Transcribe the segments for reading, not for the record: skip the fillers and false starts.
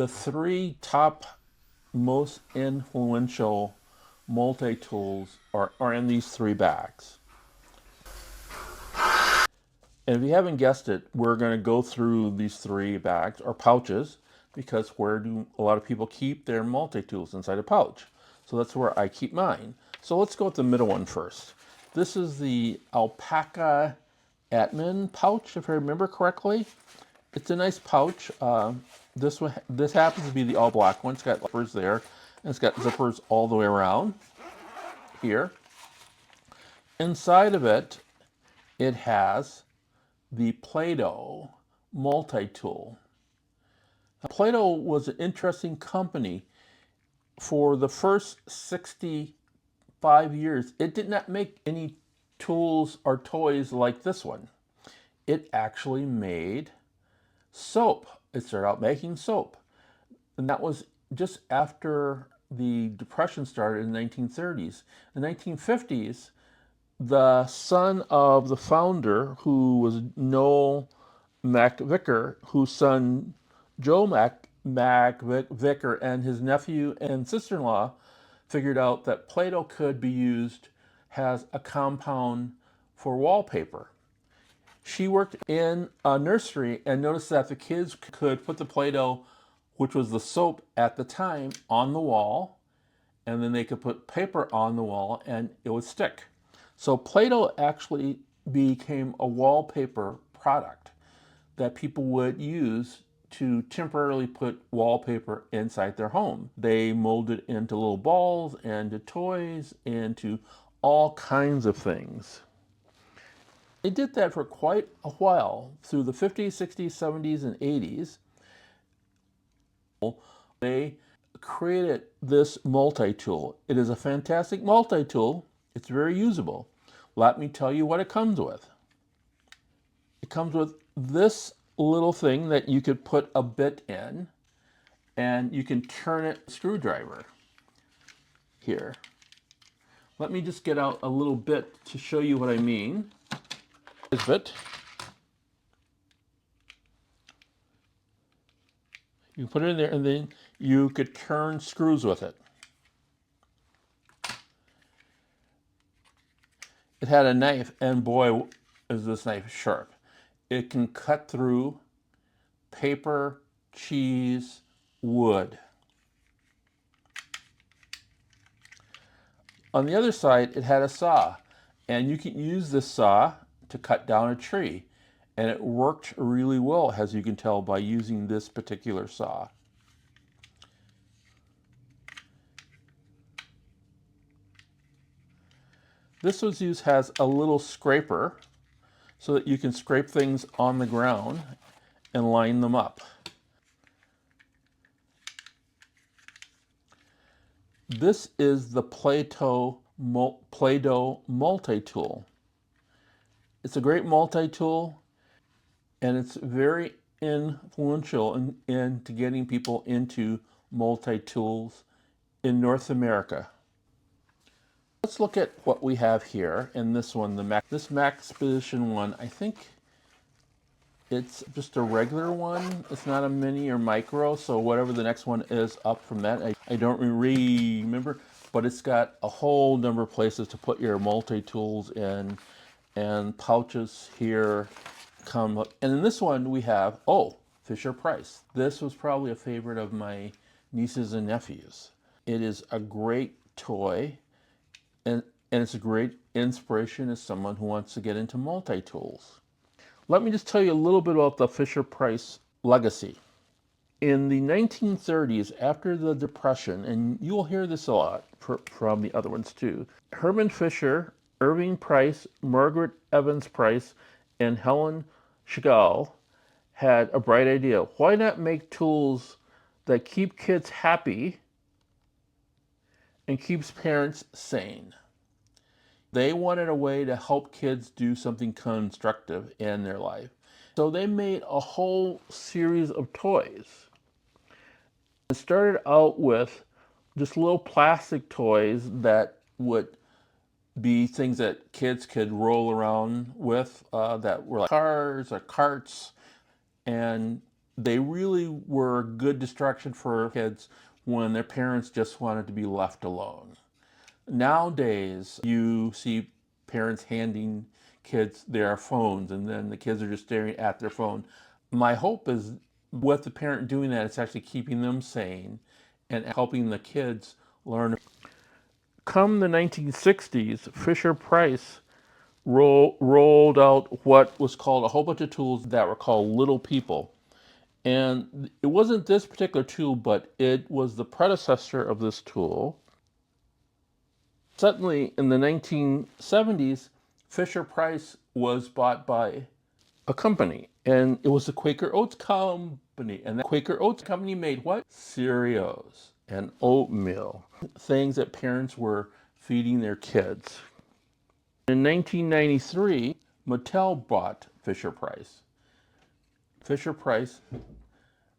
The three top most influential multi-tools are in these three bags. And if you haven't guessed it, we're going to go through these three bags or pouches because where do a lot of people keep their multi-tools? Inside a pouch. So that's where I keep mine. So let's go with the middle one first. This is the alpaca admin pouch, if I remember correctly. It's a nice pouch. This happens to be the all black one. It's got zippers there, and it's got zippers all the way around here. Inside of it, it has the Play-Doh Multitool. Play-Doh was an interesting company. For the first 65 years, it did not make any tools or toys like this one. It actually made soap. It started out making soap. And that was just after the Depression started in the 1930s. In the 1950s, the son of the founder, who was Noel MacVicar, whose son Joe MacVicar and his nephew and sister-in-law figured out that Play-Doh could be used as a compound for wallpaper. She worked in a nursery and noticed that the kids could put the Play-Doh, which was the soap at the time, on the wall, and then they could put paper on the wall and it would stick. So Play-Doh actually became a wallpaper product that people would use to temporarily put wallpaper inside their home. They molded into little balls and to toys and to all kinds of things. They did that for quite a while through the 50s, 60s, 70s, and 80s. They created this multi-tool. It is a fantastic multi-tool. It's very usable. Let me tell you what it comes with. It comes with this little thing that you could put a bit in, and you can turn it screwdriver here. Let me just get out a little bit to show you what I mean. This bit. You put it in there and then you could turn screws with it. It had a knife, and boy, is this knife sharp. It can cut through paper, cheese, wood. On the other side, it had a saw, and you can use this saw to cut down a tree. And it worked really well, as you can tell by using this particular saw. This was used as a little scraper so that you can scrape things on the ground and line them up. This is the Play-Doh Multi-Tool. It's a great multi-tool, and it's very influential into getting people into multi-tools in North America. Let's look at what we have here in this one, this Maxpedition one. I think it's just a regular one. It's not a mini or micro, so whatever the next one is up from that, I don't remember, but it's got a whole number of places to put your multi-tools in, and pouches here come up. And in this one we have, Fisher-Price. This was probably a favorite of my nieces and nephews. It is a great toy, and it's a great inspiration as someone who wants to get into multi-tools. Let me just tell you a little bit about the Fisher-Price legacy. In the 1930s, after the Depression, and you'll hear this a lot from the other ones too, Herman Fisher, Irving Price, Margaret Evans Price, and Helen Schlegel had a bright idea. Why not make tools that keep kids happy and keeps parents sane? They wanted a way to help kids do something constructive in their life. So they made a whole series of toys. It started out with just little plastic toys that would be things that kids could roll around with, that were like cars or carts, and They really were a good distraction for kids when their parents just wanted to be left alone. Nowadays, you see parents handing kids their phones and then the kids are just staring at their phone. My hope is with the parent doing that, it's actually keeping them sane and helping the kids learn. Come the 1960s, Fisher-Price rolled out what was called a whole bunch of tools that were called Little People. And it wasn't this particular tool, but it was the predecessor of this tool. Suddenly, in the 1970s, Fisher-Price was bought by a company, and it was the Quaker Oats Company. And the Quaker Oats Company made what? Cereals and oatmeal, things that parents were feeding their kids. In 1993, Mattel bought Fisher-Price. Fisher-Price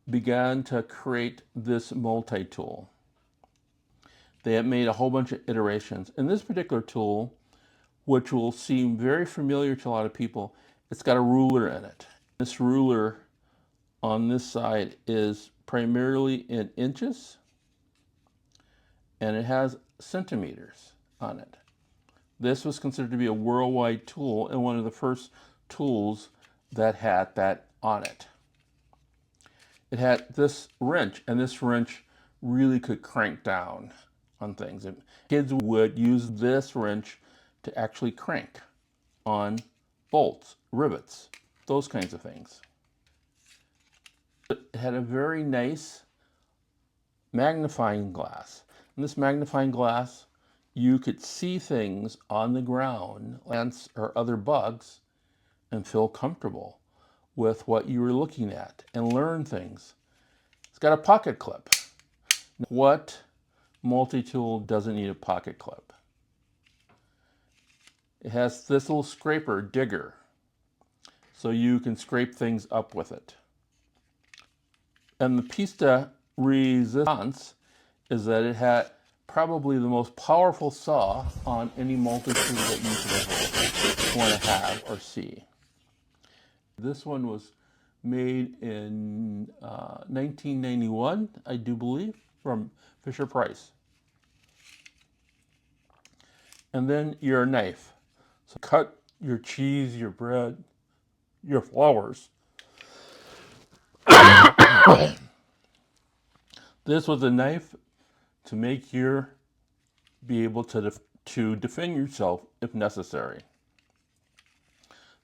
began to create this multi-tool. They have made a whole bunch of iterations. In this particular tool, which will seem very familiar to a lot of people, it's got a ruler in it. This ruler on this side is primarily in inches, and it has centimeters on it. This was considered to be a worldwide tool and one of the first tools that had that on it. It had this wrench, and this wrench really could crank down on things. And kids would use this wrench to actually crank on bolts, rivets, those kinds of things. It had a very nice magnifying glass. In this magnifying glass, you could see things on the ground, ants or other bugs, and feel comfortable with what you were looking at and learn things. It's got a pocket clip. What multi-tool doesn't need a pocket clip? It has this little scraper, digger, so you can scrape things up with it. And the piece de resistance is that it had probably the most powerful saw on any multi-tool that you could want to have or see. This one was made in 1991, I do believe, from Fisher-Price. And then your knife. So cut your cheese, your bread, your flours. This was a knife to make you be able to defend yourself if necessary.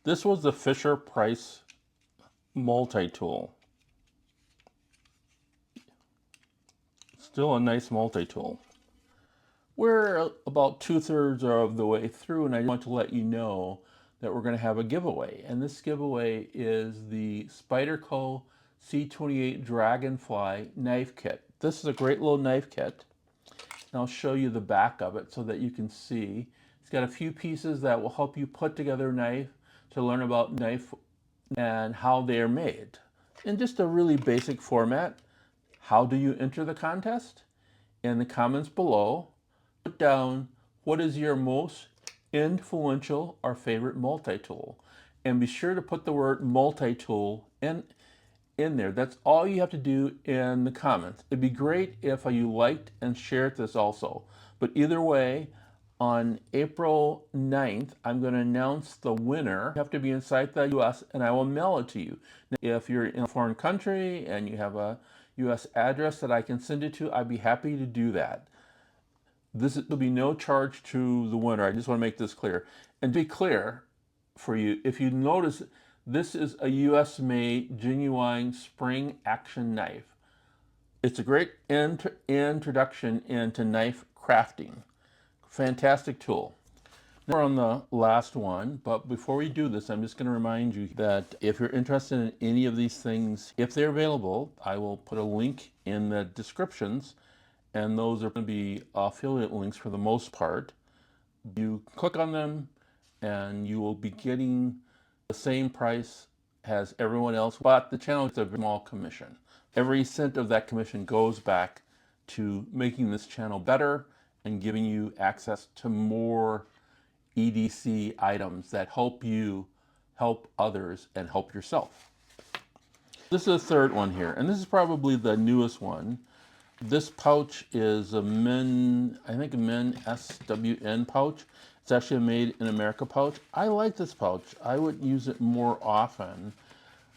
This was the Fisher-Price multi-tool. Still a nice multi-tool. We're about 2/3 of the way through, and I want to let you know that we're going to have a giveaway. And this giveaway is the Spyderco C28 Dragonfly knife kit. This is a great little knife kit. And I'll show you the back of it so that you can see. It's got a few pieces that will help you put together a knife, to learn about knife and how they are made. In just a really basic format. How do you enter the contest? In the comments below, put down what is your most influential or favorite multi-tool. And be sure to put the word multi-tool in there. That's all you have to do in the comments. It'd be great if you liked and shared this also. But either way, on April 9th, I'm going to announce the winner. You have to be inside the US and I will mail it to you. Now, if you're in a foreign country and you have a US address that I can send it to, I'd be happy to do that. There'll be no charge to the winner. I just want to make this clear. And to be clear for you, if you notice, this is a US made genuine spring action knife. It's a great introduction into knife crafting. Fantastic tool. Now we're on the last one, but before we do this, I'm just going to remind you that if you're interested in any of these things, if they're available, I will put a link in the descriptions, and those are going to be affiliate links for the most part. You click on them, and you will be getting the same price as everyone else, but the channel gets a small commission. Every cent of that commission goes back to making this channel better and giving you access to more EDC items that help you help others and help yourself. This is the third one here, and this is probably the newest one. This pouch is a I think a men SWN pouch. It's actually a made in America pouch. I like this pouch. I would use it more often,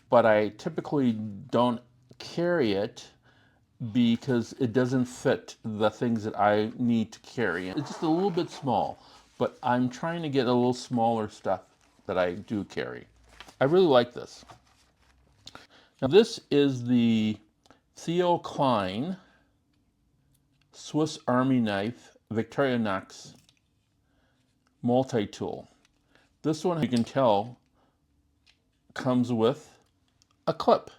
but I typically don't carry it because it doesn't fit the things that I need to carry. It's just a little bit small, but I'm trying to get a little smaller stuff that I do carry. I really like this. Now this is the Theo Klein Swiss Army knife Victorinox multi-tool. This one, you can tell, comes with a clip.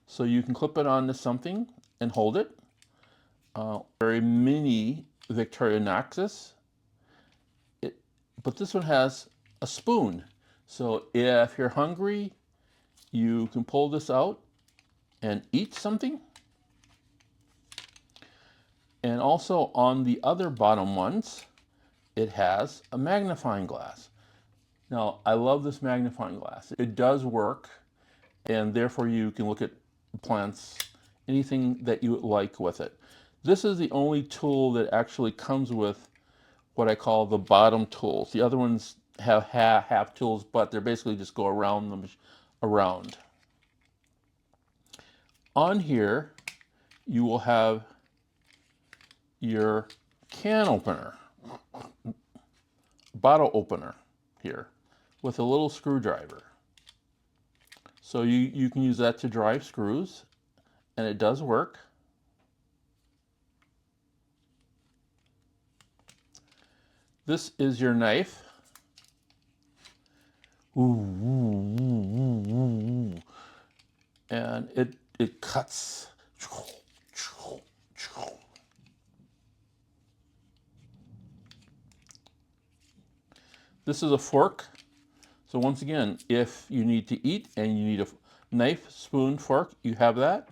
So you can clip it onto something and hold it. Very mini Victorinoxes. But this one has a spoon. So if you're hungry, you can pull this out and eat something. And also on the other bottom ones, it has a magnifying glass. Now, I love this magnifying glass. It does work, and therefore you can look at plants, anything that you like with it. This is the only tool that actually comes with what I call the bottom tools. The other ones have half tools, but they're basically just go around them around. On here, you will have your can opener, bottle opener here with a little screwdriver. So you can use that to drive screws, and it does work. This is your knife. And it cuts. This is a fork. So once again, if you need to eat and you need a knife, spoon, fork, you have that.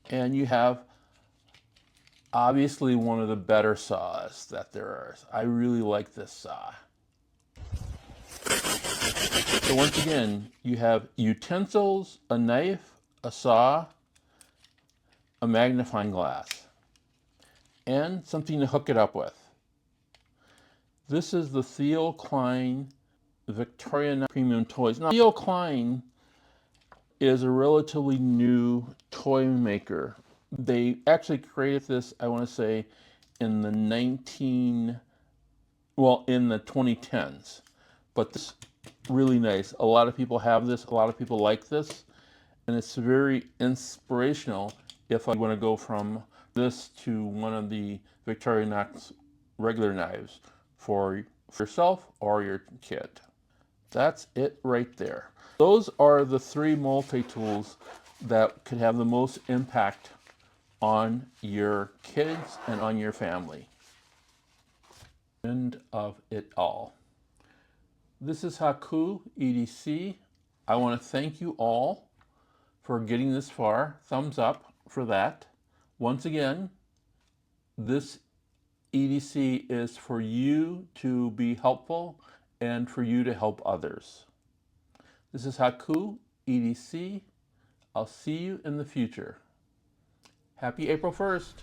And you have obviously one of the better saws that there are. I really like this saw. So once again, you have utensils, a knife, a saw, a magnifying glass, and something to hook it up with. This is the Theo Klein Victorinox Premium Toys. Now, Theo Klein is a relatively new toy maker. They actually created this, I want to say, in the in the 2010s. But this is really nice. A lot of people have this. A lot of people like this. And it's very inspirational if I want to go from this to one of the Victorinox regular knives for yourself or your kid. That's it right there. Those are the three multi-tools that could have the most impact on your kids and on your family. End of it all. This is Haku EDC. I want to thank you all for getting this far. Thumbs up for that. Once again, this EDC is for you to be helpful and for you to help others. This is Haku EDC. I'll see you in the future. Happy April 1st.